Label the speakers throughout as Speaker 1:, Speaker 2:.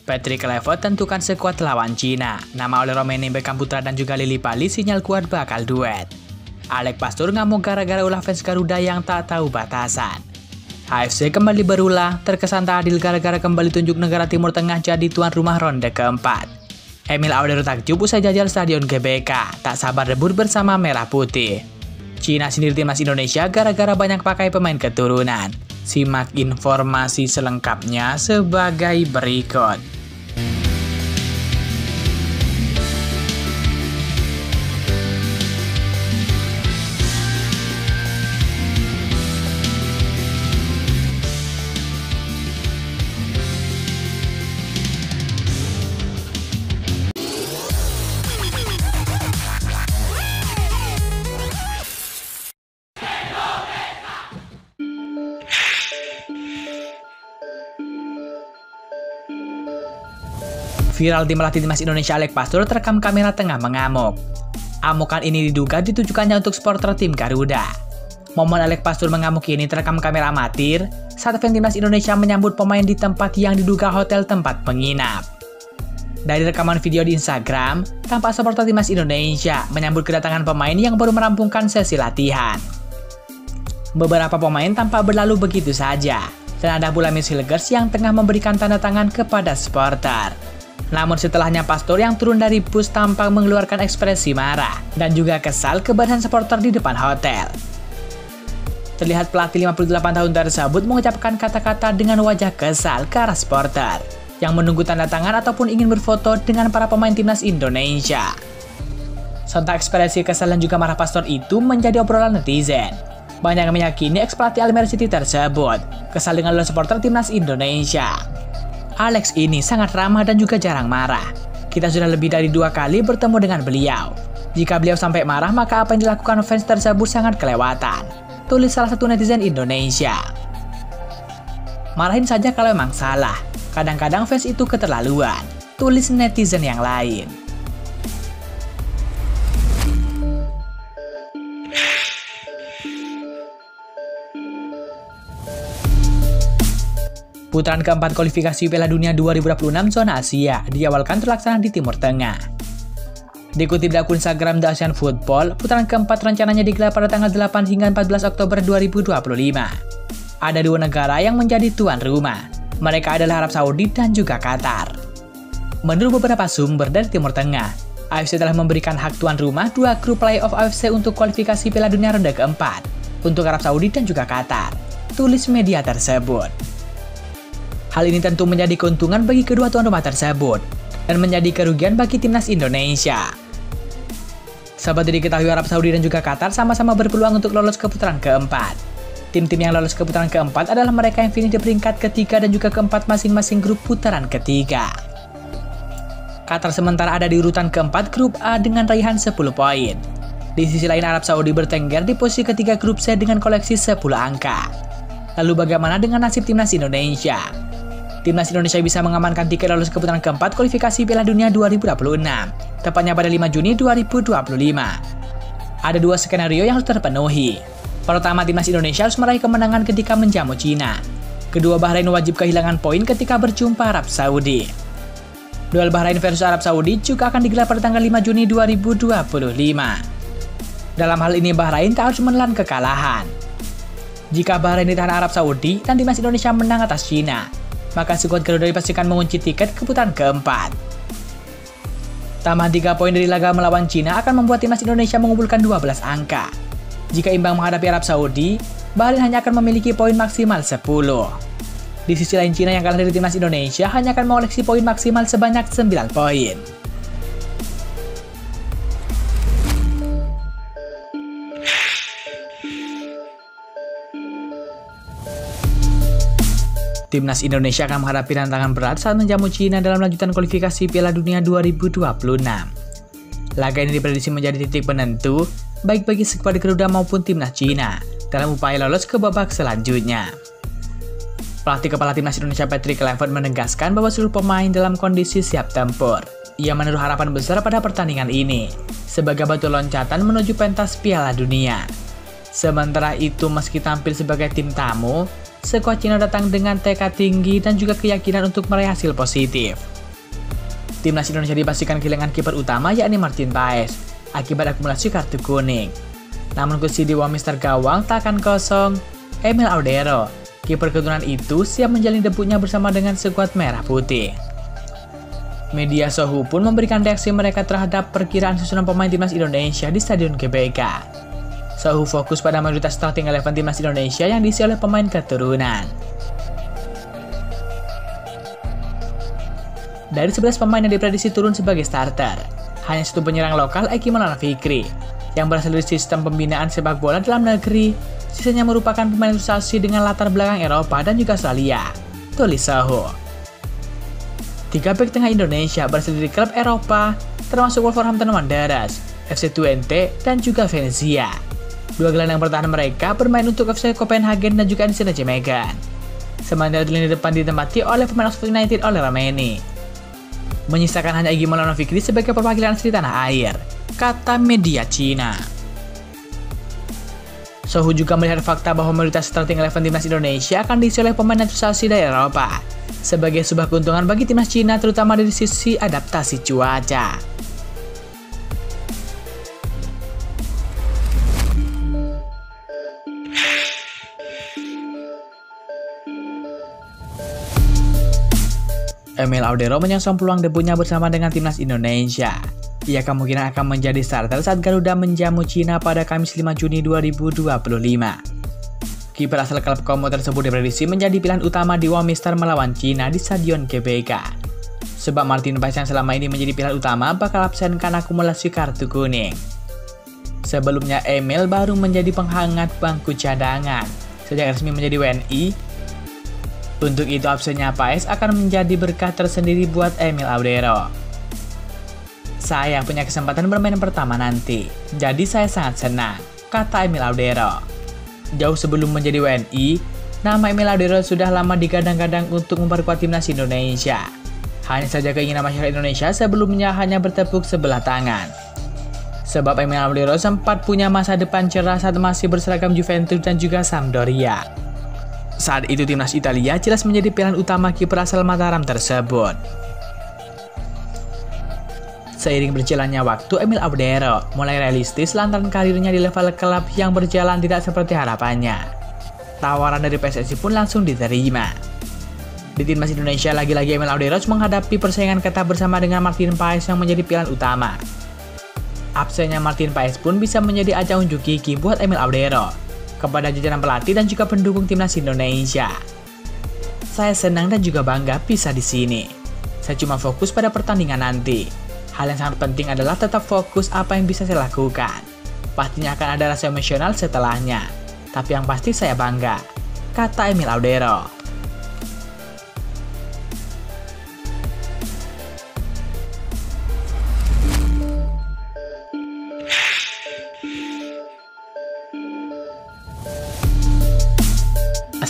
Speaker 1: Patrick Kluivert tentukan sekuat lawan Cina. Nama oleh Romelu Beckham Putra dan juga Lily Pali sinyal kuat bakal duet. Alex Pastur ngamuk gara-gara ulah fans Garuda yang tak tahu batasan. AFC kembali berulah, terkesan tak adil gara-gara kembali tunjuk negara Timur Tengah jadi tuan rumah ronde keempat. Emil Audero takjub usai jajal Stadion GBK, tak sabar debut bersama Merah Putih. Cina sindir timnas Indonesia gara-gara banyak pakai pemain keturunan. Simak informasi selengkapnya sebagai berikut. Viral tim pelatih timnas Indonesia Alex Pastur terekam kamera tengah mengamuk. Amukan ini diduga ditujukannya untuk supporter tim Garuda. Momen Alex Pastur mengamuk ini terekam kamera amatir saat fans timnas Indonesia menyambut pemain di tempat yang diduga hotel tempat menginap. Dari rekaman video di Instagram, tampak supporter timnas Indonesia menyambut kedatangan pemain yang baru merampungkan sesi latihan. Beberapa pemain tampak berlalu begitu saja, dan ada pula Miss Hilgers yang tengah memberikan tanda tangan kepada supporter. Namun setelahnya Pastur yang turun dari bus tampak mengeluarkan ekspresi marah dan juga kesal ke badan supporter di depan hotel. Terlihat pelatih 58 tahun tersebut mengucapkan kata-kata dengan wajah kesal ke arah supporter yang menunggu tanda tangan ataupun ingin berfoto dengan para pemain timnas Indonesia. Sontak ekspresi kesal dan juga marah Pastur itu menjadi obrolan netizen. Banyak yang meyakini ex-pelatih Almere City tersebut kesal dengan supporter timnas Indonesia. Alex ini sangat ramah dan juga jarang marah. Kita sudah lebih dari 2 kali bertemu dengan beliau. Jika beliau sampai marah, maka apa yang dilakukan fans tersebut sangat kelewatan, tulis salah satu netizen Indonesia. Marahin saja kalau emang salah. Kadang-kadang fans itu keterlaluan, tulis netizen yang lain. Putaran keempat kualifikasi Piala Dunia 2026 zona Asia diawalkan terlaksana di Timur Tengah. Dikutip dari akun Instagram The Asian Football, putaran keempat rencananya digelar pada tanggal 8 hingga 14 Oktober 2025. Ada 2 negara yang menjadi tuan rumah. Mereka adalah Arab Saudi dan juga Qatar. Menurut beberapa sumber dari Timur Tengah, AFC telah memberikan hak tuan rumah 2 grup playoff AFC untuk kualifikasi Piala Dunia ronde keempat untuk Arab Saudi dan juga Qatar, tulis media tersebut. Hal ini tentu menjadi keuntungan bagi kedua tuan rumah tersebut dan menjadi kerugian bagi timnas Indonesia. Seperti diketahui, Arab Saudi dan juga Qatar sama-sama berpeluang untuk lolos ke putaran keempat. Tim-tim yang lolos ke putaran keempat adalah mereka yang finish di peringkat ketiga dan juga keempat masing-masing grup putaran ketiga. Qatar sementara ada di urutan keempat grup A dengan raihan 10 poin. Di sisi lain, Arab Saudi bertengger di posisi ketiga grup C dengan koleksi 10 angka. Lalu bagaimana dengan nasib timnas Indonesia? Timnas Indonesia bisa mengamankan tiket lolos ke putaran keempat kualifikasi Piala Dunia 2026, tepatnya pada 5 Juni 2025. Ada 2 skenario yang harus terpenuhi. Pertama, timnas Indonesia harus meraih kemenangan ketika menjamu Cina. Kedua, Bahrain wajib kehilangan poin ketika berjumpa Arab Saudi. Duel Bahrain versus Arab Saudi juga akan digelar pada tanggal 5 Juni 2025. Dalam hal ini, Bahrain tak harus menelan kekalahan. Jika Bahrain ditahan Arab Saudi dan timnas Indonesia menang atas Cina, maka skuad Garuda dipastikan mengunci tiket ke putaran keempat. Tambahan 3 poin dari laga melawan Cina akan membuat timnas Indonesia mengumpulkan 12 angka. Jika imbang menghadapi Arab Saudi, Bahrain hanya akan memiliki poin maksimal 10. Di sisi lain, Cina yang kalah dari timnas Indonesia hanya akan mengoleksi poin maksimal sebanyak 9 poin. Timnas Indonesia akan menghadapi tantangan berat saat menjamu Cina dalam lanjutan kualifikasi Piala Dunia 2026. Laga ini diprediksi menjadi titik penentu baik bagi skuad Garuda maupun timnas Cina dalam upaya lolos ke babak selanjutnya. Pelatih kepala timnas Indonesia Patrick Kluivert menegaskan bahwa seluruh pemain dalam kondisi siap tempur. Ia menaruh harapan besar pada pertandingan ini sebagai batu loncatan menuju pentas Piala Dunia. Sementara itu, meski tampil sebagai tim tamu, skuad Cina datang dengan tekad tinggi dan juga keyakinan untuk meraih hasil positif. Timnas Indonesia dipastikan kehilangan kiper utama yakni Martin Paes akibat akumulasi kartu kuning. Namun kursi di Mister Gawang tak akan kosong. Emil Audero, kiper keturunan itu siap menjalani debutnya bersama dengan skuad merah putih. Media Sohu pun memberikan reaksi mereka terhadap perkiraan susunan pemain Timnas Indonesia di Stadion GBK. Sohu fokus pada mayoritas starting 11 Timnas Indonesia yang diisi oleh pemain keturunan. Dari 11 pemain yang diprediksi turun sebagai starter, hanya satu penyerang lokal Eki Maulana Fikri, yang berasal dari sistem pembinaan sepak bola dalam negeri. Sisanya merupakan pemain naturalisasi dengan latar belakang Eropa dan juga Australia, tulis Sohu. 3 bek tengah Indonesia berasal dari klub Eropa, termasuk Wolverhampton Wanderers, FC Twente, dan juga Venezia. 2 gelandang pertahanan mereka bermain untuk FC Copenhagen dan juga NEC Nijmegen. Sementara di lini depan ditempati oleh pemain Oxford United oleh Romeni. Menyisakan hanya Egi Maulana Fikri sebagai perwakilan asli tanah air, kata media Cina. Sohu juga melihat fakta bahwa mayoritas starting 11 Timnas Indonesia akan diisi oleh pemain naturalisasi dari Eropa, sebagai sebuah keuntungan bagi Timnas Cina terutama dari sisi adaptasi cuaca. Emil Audero menyongsong peluang debutnya bersama dengan Timnas Indonesia. Ia kemungkinan akan menjadi starter saat Garuda menjamu Cina pada Kamis 5 Juni 2025. Kiper asal klub Como tersebut diprediksi menjadi pilihan utama di Mister melawan Cina di Stadion GBK. Sebab Martin Paes yang selama ini menjadi pilihan utama bakal absen karena akumulasi kartu kuning. Sebelumnya Emil baru menjadi penghangat bangku cadangan sejak resmi menjadi WNI. Untuk itu absennya Paes akan menjadi berkah tersendiri buat Emil Audero. Saya punya kesempatan bermain pertama nanti, jadi saya sangat senang, kata Emil Audero. Jauh sebelum menjadi WNI, nama Emil Audero sudah lama digadang-gadang untuk memperkuat Timnas Indonesia. Hanya saja keinginan masyarakat Indonesia sebelumnya hanya bertepuk sebelah tangan. Sebab Emil Audero sempat punya masa depan cerah saat masih berseragam Juventus dan juga Sampdoria. Saat itu Timnas Italia jelas menjadi pilihan utama kiper asal Mataram tersebut. Seiring berjalannya waktu, Emil Audero mulai realistis lantaran karirnya di level klub yang berjalan tidak seperti harapannya. Tawaran dari PSSI pun langsung diterima. Di Timnas Indonesia lagi-lagi Emil Audero menghadapi persaingan ketat bersama dengan Martin Paes yang menjadi pilihan utama. Absennya Martin Paes pun bisa menjadi ajang unjuk gigi buat Emil Audero kepada jajaran pelatih dan juga pendukung Timnas Indonesia. Saya senang dan juga bangga bisa di sini. Saya cuma fokus pada pertandingan nanti. Hal yang sangat penting adalah tetap fokus apa yang bisa saya lakukan. Pastinya akan ada rasa emosional setelahnya. Tapi yang pasti saya bangga, kata Emil Audero.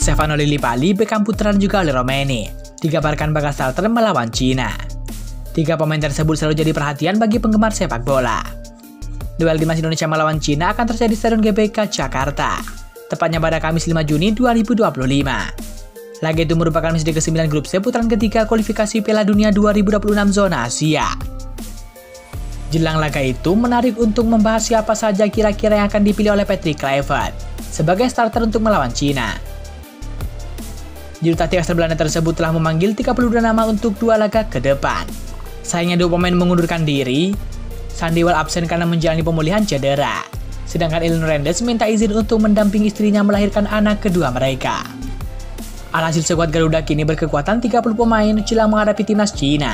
Speaker 1: Stefano Lillipali, Beckham Putra dan juga oleh Romeni dikabarkan bakal starter melawan Cina. 3 pemain tersebut selalu jadi perhatian bagi penggemar sepak bola. Duel Timnas Indonesia melawan Cina akan terjadi di Stadion GBK Jakarta, tepatnya pada Kamis 5 Juni 2025. Laga itu merupakan misi ke-9 grup C putaran ketiga kualifikasi Piala Dunia 2026 zona Asia. Jelang laga itu menarik untuk membahas siapa saja kira-kira yang akan dipilih oleh Patrick Kluivert sebagai starter untuk melawan Cina. Juru taktik asal Belanda tersebut telah memanggil 32 nama untuk 2 laga ke depan. Sayangnya 2 pemain mengundurkan diri. Sandiwal absen karena menjalani pemulihan cedera. Sedangkan Elin Rendes minta izin untuk mendampingi istrinya melahirkan anak kedua mereka. Alhasil skuad Garuda kini berkekuatan 30 pemain jelang menghadapi Timnas Cina.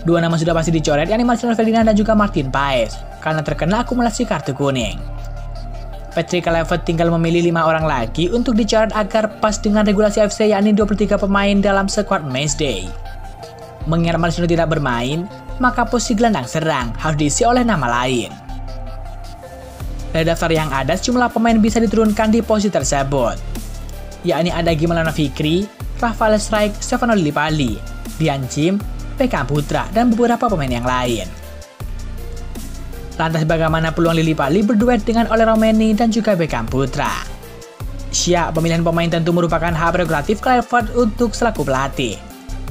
Speaker 1: 2 nama sudah pasti dicoret, yakni Marcelo Ferdinand dan juga Martin Paes, karena terkena akumulasi kartu kuning. Patrick Kluivert tinggal memilih 5 orang lagi untuk dicoret agar pas dengan regulasi AFC, yakni 23 pemain dalam skuad matchday. Mengingat Marcelo tidak bermain, maka posisi gelandang serang harus diisi oleh nama lain. Dari daftar yang ada, sejumlah pemain bisa diturunkan di posisi tersebut, yakni ada Egi Maulana Fikri, Rafael Struijk, Stefano Lillipali, Dian Jim, Beckham Putra, dan beberapa pemain yang lain. Lantas bagaimana peluang Lillipali berduet dengan Ole Romeni dan juga Beckham Putra? Siap, pemilihan pemain tentu merupakan hak prerogatif Kluivert untuk selaku pelatih.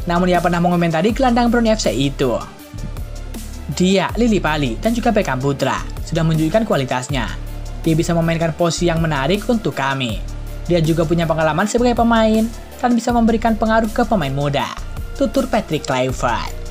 Speaker 1: Namun ia pernah mengomentari gelandang Brunei FC itu. Dia, Lily Pali, dan juga Beckham Putra sudah menunjukkan kualitasnya. Dia bisa memainkan posisi yang menarik untuk kami. Dia juga punya pengalaman sebagai pemain dan bisa memberikan pengaruh ke pemain muda. Tutur Patrick Kluivert.